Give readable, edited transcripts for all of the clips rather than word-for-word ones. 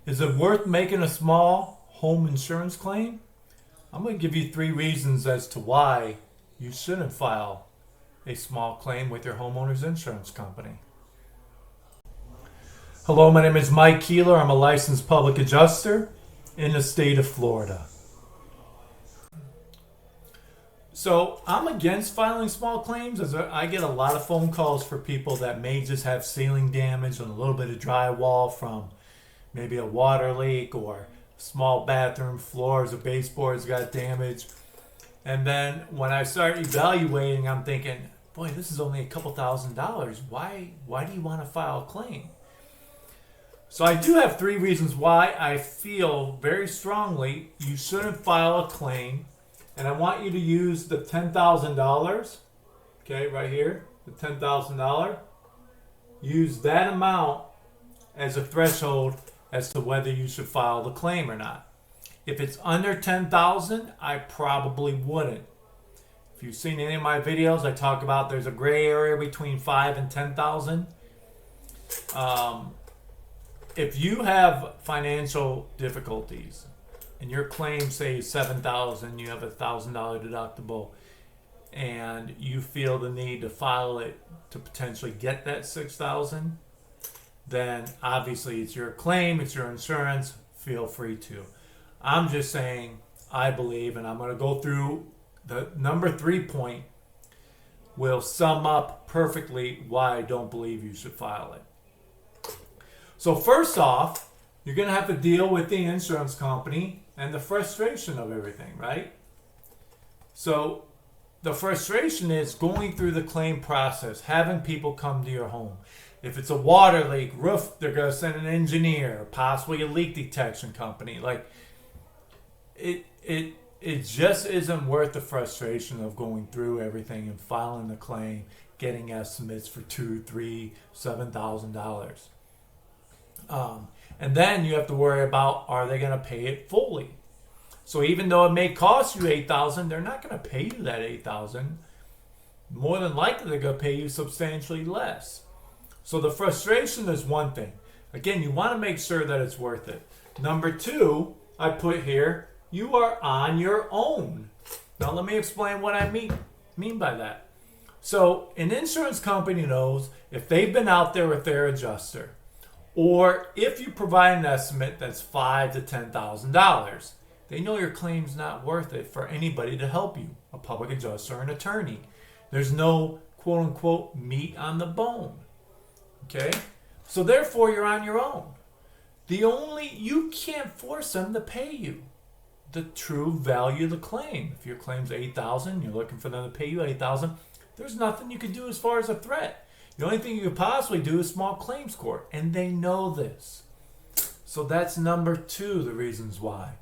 Is it worth making a small home insurance claim? I'm going to give you 3 reasons as to why you shouldn't file a small claim with your homeowner's insurance company. Hello, my name is Mike Keeler. I'm a licensed public adjuster in the state of Florida. So I'm against filing small claims as I get a lot of phone calls for people that may just have ceiling damage and a little bit of drywall from maybe a water leak or small bathroom floors or baseboards got damaged. And then when I start evaluating, I'm thinking, boy, this is only a couple $1,000s. Why do you want to file a claim? So I do have 3 reasons why I feel very strongly you shouldn't file a claim. And I want you to use the $10,000, okay, right here, the $10,000. Use that amount as a threshold as to whether you should file the claim or not. If it's under $10,000, I probably wouldn't. If you've seen any of my videos, I talk about there's a gray area between $5,000 and $10,000. If you have financial difficulties and your claim say $7,000, you have a $1,000 deductible, and you feel the need to file it to potentially get that $6,000, then obviously it's your claim, it's your insurance. Feel free to. I'm just saying, I believe, and I'm going to go through the number 3 point, will sum up perfectly why I don't believe you should file it. So first off, you're going to have to deal with the insurance company and the frustration of everything, right? So the frustration is going through the claim process, having people come to your home. If it's a water leak, roof, they're going to send an engineer, possibly a leak detection company. Like, it just isn't worth the frustration of going through everything and filing the claim, getting estimates for $2,000, $3,000, $7,000. And then you have to worry about, are they going to pay it fully? So even though it may cost you $8,000, they're not going to pay you that $8,000. More than likely, they're going to pay you substantially less. So the frustration is one thing. Again, you want to make sure that it's worth it. Number 2, I put here, you are on your own. Now let me explain what I mean by that. So an insurance company knows if they've been out there with their adjuster, or if you provide an estimate that's $5,000 to $10,000, they know your claim's not worth it for anybody to help you, a public adjuster or an attorney. There's no quote-unquote meat on the bone. Okay? So therefore, you're on your own. You can't force them to pay you the true value of the claim. If your claim's $8,000, you're looking for them to pay you $8,000, there's nothing you can do as far as a threat. The only thing you could possibly do is small claims court, and they know this. So that's number 2, the reasons why.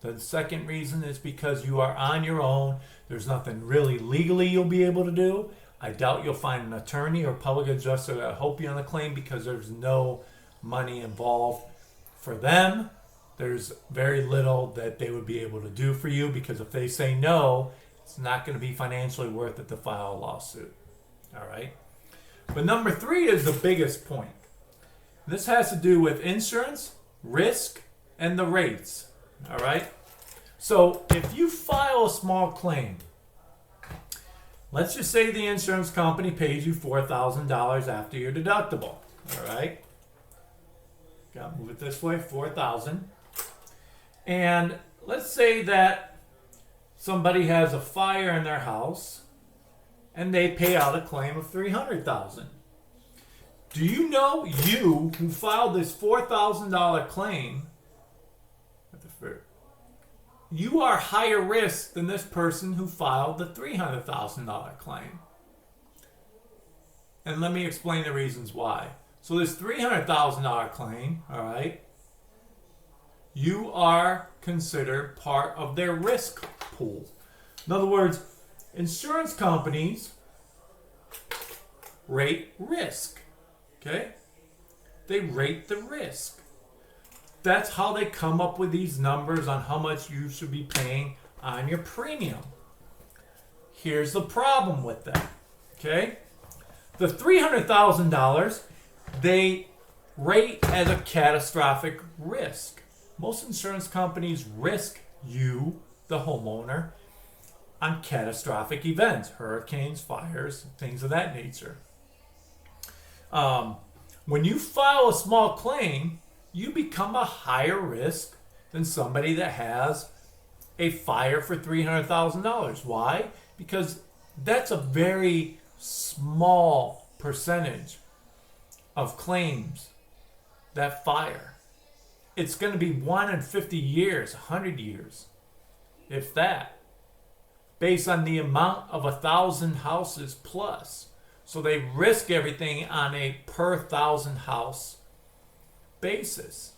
The second reason is because you are on your own. There's nothing really legally you'll be able to do. I doubt you'll find an attorney or public adjuster that'll help you on the claim because there's no money involved for them. There's very little that they would be able to do for you because if they say no, it's not going to be financially worth it to file a lawsuit. All right? But number 3 is the biggest point. This has to do with insurance, risk, and the rates. All right? So if you file a small claim, let's just say the insurance company pays you $4,000 after your deductible. All right? Got to move it this way, $4,000. And let's say that somebody has a fire in their house and they pay out a claim of $300,000. Do you know you who filed this $4,000 claim, you are higher risk than this person who filed the $300,000 claim? And let me explain the reasons why. So this $300,000 claim, all right, you are considered part of their risk pool. In other words, insurance companies rate risk, okay? They rate the risk. That's how they come up with these numbers on how much you should be paying on your premium. Here's the problem with that, okay? The $300,000, they rate as a catastrophic risk. Most insurance companies risk you, the homeowner, on catastrophic events, hurricanes, fires, things of that nature. When you file a small claim, you become a higher risk than somebody that has a fire for $300,000. Why? Because that's a very small percentage of claims that fire. It's going to be 1 in 50 years, 100 years, if that, based on the amount of 1,000 houses plus. So they risk everything on a per 1,000 house basis.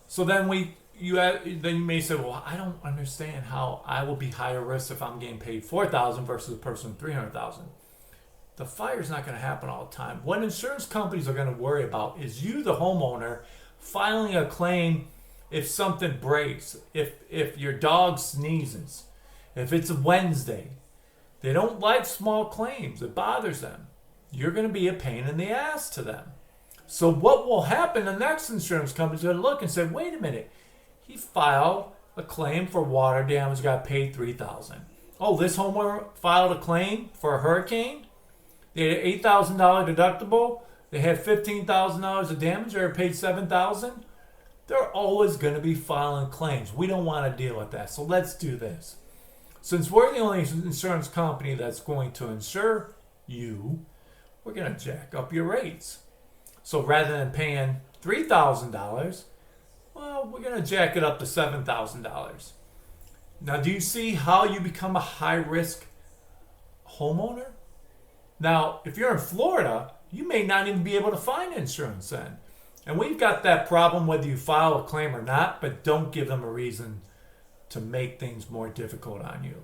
So then you may say, well, I don't understand how I will be higher risk if I'm getting paid $4,000 versus a person with $300,000. The fire's not going to happen all the time. What insurance companies are going to worry about is you, the homeowner, filing a claim if something breaks, if your dog sneezes, if it's a Wednesday. They don't like small claims. It bothers them. You're going to be a pain in the ass to them. So what will happen, the next insurance company is going to look and say, wait a minute, he filed a claim for water damage, got paid $3,000. Oh, this homeowner filed a claim for a hurricane. They had an $8,000 deductible. They had $15,000 of damage. They were paid $7,000. They're always going to be filing claims. We don't want to deal with that. So let's do this. Since we're the only insurance company that's going to insure you, we're going to jack up your rates. So rather than paying $3,000, well, we're going to jack it up to $7,000. Now, do you see how you become a high-risk homeowner? Now, if you're in Florida, you may not even be able to find insurance then. And we've got that problem whether you file a claim or not, but don't give them a reason to make things more difficult on you.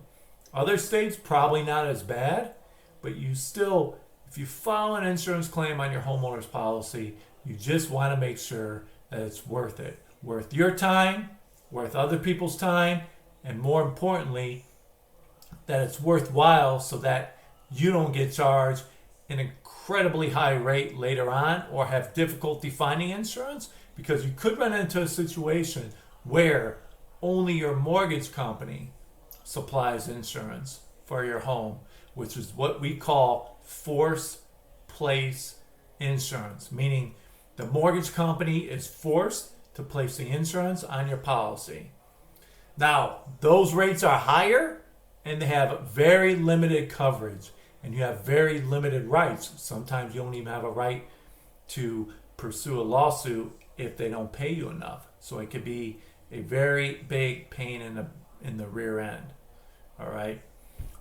Other states, probably not as bad, but you still, if you file an insurance claim on your homeowner's policy, you just want to make sure that it's worth it. Worth your time, worth other people's time, and more importantly, that it's worthwhile so that you don't get charged an incredibly high rate later on or have difficulty finding insurance, because you could run into a situation where only your mortgage company supplies insurance for your home, which is what we call force place insurance, meaning the mortgage company is forced to place the insurance on your policy. Now, those rates are higher and they have very limited coverage and you have very limited rights. Sometimes you don't even have a right to pursue a lawsuit if they don't pay you enough. So it could be a very big pain in the rear end. All right.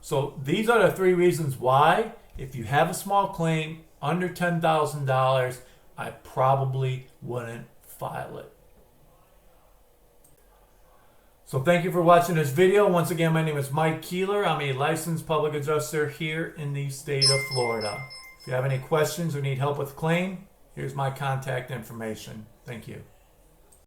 So these are the 3 reasons why, if you have a small claim under $10,000, I probably wouldn't file it. So thank you for watching this video. Once again, my name is Mike Keeler. I'm a licensed public adjuster here in the state of Florida. If you have any questions or need help with a claim, here's my contact information. Thank you.